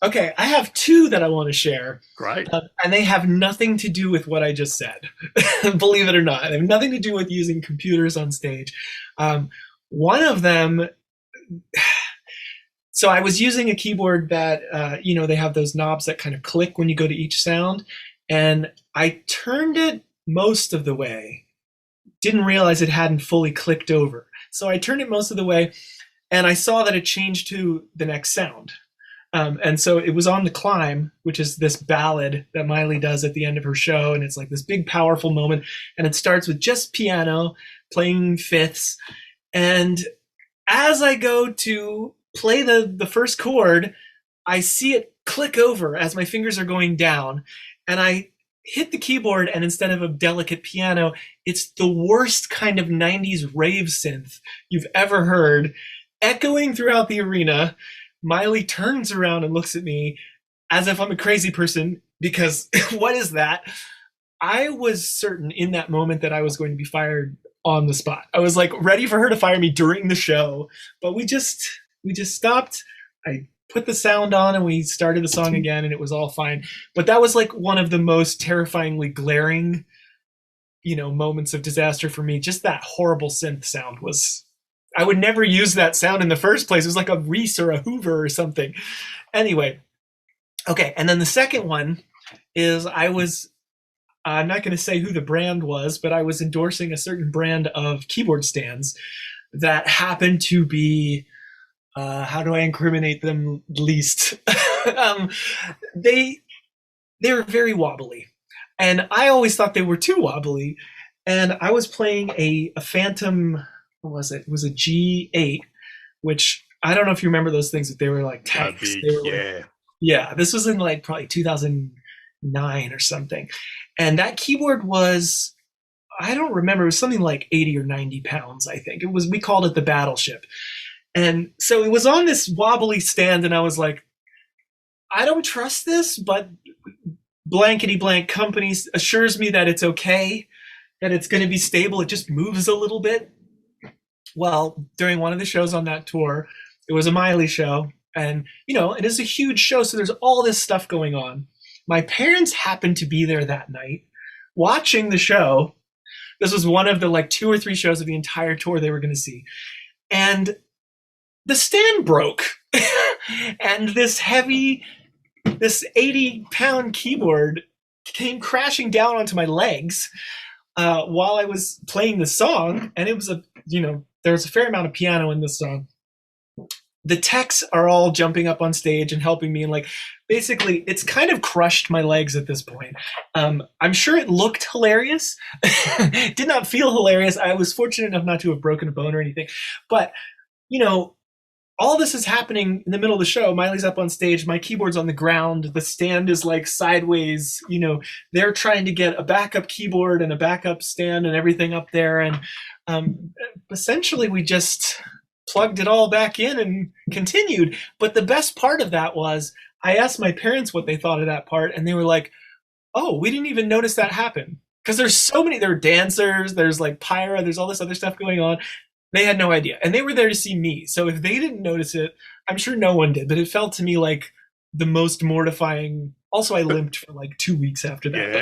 Okay, I have two that I want to share. Great. And they have nothing to do with what I just said. Believe it or not, they have nothing to do with using computers on stage. Um, One of them, so I was using a keyboard that, they have those knobs that kind of click when you go to each sound. And I turned it most of the way, didn't realize it hadn't fully clicked over. So I turned it most of the way, and I saw that it changed to the next sound. And so it was on The Climb, which is this ballad that Miley does at the end of her show. And it's like this big, powerful moment. And it starts with just piano playing fifths. And as I go to play the first chord, I see it click over as my fingers are going down. And I hit the keyboard, and instead of a delicate piano, it's the worst kind of 90s rave synth you've ever heard, echoing throughout the arena. Miley turns around and looks at me as if I'm a crazy person, because what is that? I was certain in that moment that I was going to be fired on the spot. I was like ready for her to fire me during the show, but we just stopped. I put the sound on and we started the song again, and it was all fine. But that was like one of the most terrifyingly glaring, moments of disaster for me. Just that horrible synth sound was, I would never use that sound in the first place. It was like a Reese or a Hoover or something. Anyway, okay. And then the second one is I'm not going to say who the brand was, but I was endorsing a certain brand of keyboard stands that happened to be, how do I incriminate them least? They were very wobbly. And I always thought they were too wobbly. And I was playing a Phantom, what was it? It was a G8, which I don't know if you remember those things, but they were like tanks. Yeah, this was in like probably 2009 or something. And that keyboard was, I don't remember, it was something like 80 or 90 pounds, I think. We called it the Battleship. And so it was on this wobbly stand, and I was like, I don't trust this, but blankety blank company assures me that it's okay, that it's going to be stable. It just moves a little bit. Well, during one of the shows on that tour, it was a Miley show, and it is a huge show, so there's all this stuff going on. My parents happened to be there that night watching the show. This was one of the like 2 or 3 shows of the entire tour they were going to see. And the stand broke. And this 80-pound keyboard came crashing down onto my legs while I was playing the song. And it was there was a fair amount of piano in this song. The techs are all jumping up on stage and helping me, and like basically it's kind of crushed my legs at this point. I'm sure it looked hilarious. Did not feel hilarious. I was fortunate enough not to have broken a bone or anything, but all this is happening in the middle of the show. Miley's up on stage, my keyboard's on the ground, the stand is like sideways. They're trying to get a backup keyboard and a backup stand and everything up there, and essentially we just plugged it all back in and continued. But the best part of that was I asked my parents what they thought of that part, and they were like, oh, we didn't even notice that happen. Because there are dancers, there's like pyra, there's all this other stuff going on. They had no idea. And they were there to see me. So if they didn't notice it, I'm sure no one did. But it felt to me like the most mortifying. Also, I limped for like 2 weeks after that. Yeah.